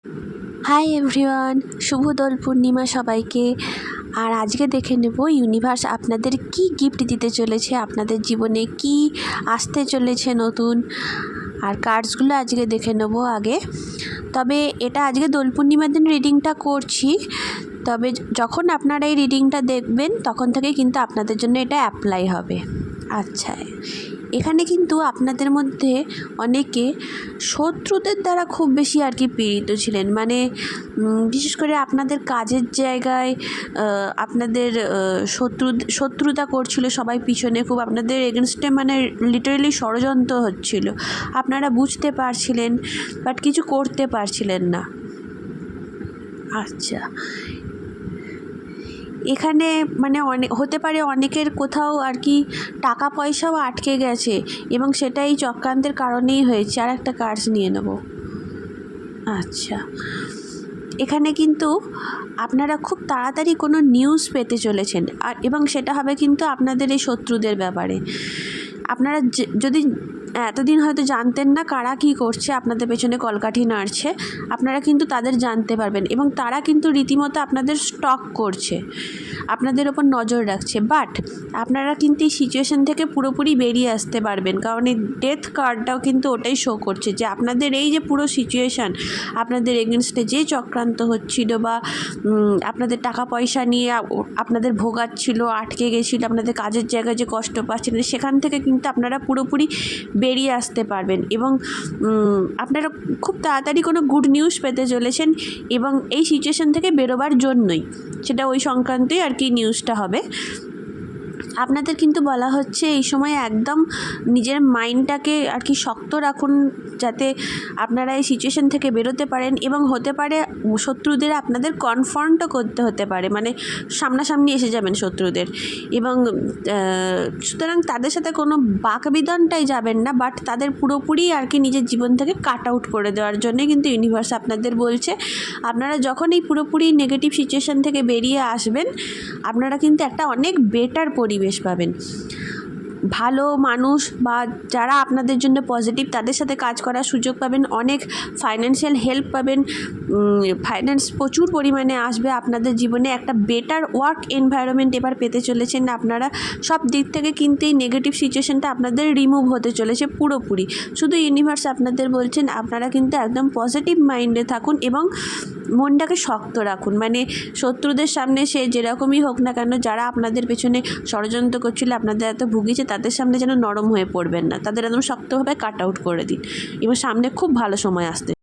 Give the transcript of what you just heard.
Hi everyone, শুভ দোল পূর্ণিমা সবাইকে। আর আজকে দেখে নেব ইউনিভার্স আপনাদের কি গিফট দিতে চলেছে, আপনাদের জীবনে কি আসতে চলেছে নতুন। আর কার্ডসগুলো আজকে দেখে নেব আগে। তবে এটা আজকে দোল পূর্ণিমার দিন রিডিংটা করছি, তবে যখন আপনারা এই রিডিংটা দেখবেন তখন থেকে কিন্তু আপনাদের জন্য এটা অ্যাপ্লাই হবে। আচ্ছা, এখানে কিন্তু আপনাদের মধ্যে অনেকে শত্রুদের দ্বারা খুব বেশি পীড়িত ছিলেন, মানে বিশেষ করে আপনাদের কাজের জায়গায় আপনাদের শত্রুতা করছিল সবাই পিছনে, খুব আপনাদের এগেনস্টে, মানে লিটারেলি ষড়যন্ত্র হচ্ছিল। আপনারা বুঝতে পারছিলেন বাট কিছু করতে পারছিলেন না। আচ্ছা, এখানে মানে হতে পারে অনেকের কোথাও টাকা পয়সাও আটকে গেছে এবং সেটা এই চক্রান্তের কারণেই হয়েছে। আর একটা কার্ড নিয়ে নেব। আচ্ছা, এখানে কিন্তু আপনারা খুব তাড়াতাড়ি কোনো নিউজ পেতে চলেছেন, এবং সেটা হবে কিন্তু আপনাদের এই শত্রুদের ব্যাপারে। আপনারা যদি এতদিন হয়তো জানতেন না কারা কী করছে, আপনাদের পেছনে কলকাঠি নাড়ছে, আপনারা কিন্তু তাদের জানতে পারবেন এবং তারা কিন্তু রীতিমতো আপনাদের স্টক করছে, আপনাদের ওপর নজর রাখছে। বাট আপনারা কিন্তু এই সিচুয়েশান থেকে পুরোপুরি বেরিয়ে আসতে পারবেন, কারণ এই ডেথ কার্ডটাও কিন্তু ওটাই শো করছে যে আপনাদের এই যে পুরো সিচুয়েশান, আপনাদের এগেনস্টে যে চক্রান্ত হচ্ছিল বা আপনাদের টাকা পয়সা নিয়ে আপনাদের ভোগাচ্ছিল, আটকে গেছিলো, আপনাদের কাজের জায়গায় যে কষ্ট পাচ্ছিলেন, সেখান থেকে কিন্তু আপনারা পুরোপুরি বেরিয়ে আসতে পারবেন এবং আপনারা খুব তাড়াতাড়ি কোনো গুড নিউজ পেতে চলেছেন। এবং এই সিচুয়েশান থেকে বেরোবার জন্যই সেটা ওই সংক্রান্তই নিউজটা হবে। আপনাদের কিন্তু বলা হচ্ছে এই সময় একদম নিজের মাইন্ডটাকে শক্ত রাখুন, যাতে আপনারা এই সিচুয়েশান থেকে বেরোতে পারেন। এবং হতে পারে শত্রুদের আপনাদের কনফ্রন্টও করতে হতে পারে, মানে সামনাসামনি এসে যাবেন শত্রুদের, এবং সুতরাং তাদের সাথে কোনো বাকবিতণ্ডায় যাবেন না, বাট তাদের পুরোপুরি নিজের জীবন থেকে কাট আউট করে দেওয়ার জন্যই কিন্তু ইউনিভার্স আপনাদের বলছে। আপনারা যখন এই পুরোপুরি নেগেটিভ সিচুয়েশান থেকে বেরিয়ে আসবেন, আপনারা কিন্তু একটা অনেক বেটার পরিবেশ পাবেন। ভালো মানুষ বা যারা আপনাদের জন্য পজিটিভ, তাদের সাথে কাজ করার সুযোগ পাবেন, অনেক ফাইন্যান্সিয়াল হেল্প পাবেন, ফাইন্যান্স প্রচুর পরিমাণে আসবে আপনাদের জীবনে। একটা বেটার ওয়ার্ক এনভায়রনমেন্ট এবার পেতে চলেছেন আপনারা। সব দিক থেকে কিন্তু এই নেগেটিভ সিচুয়েশানটা আপনাদের রিমুভ হতে চলেছে পুরোপুরি। শুধু ইউনিভার্স আপনাদের বলছেন আপনারা কিন্তু একদম পজিটিভ মাইন্ডে থাকুন এবং মনটাকে শক্ত রাখুন। মানে শত্রুদের সামনে সে যেরকমই হোক না কেন, যারা আপনাদের পেছনে ষড়যন্ত্র করছিল, আপনাদের এত ভুগিয়েছে, তাদের সামনে যেন নরম হয়ে পড়বেন না, তাদের একদম শক্তভাবে কাট আউট করে দিন এবং সামনে খুব ভালো সময় আসতে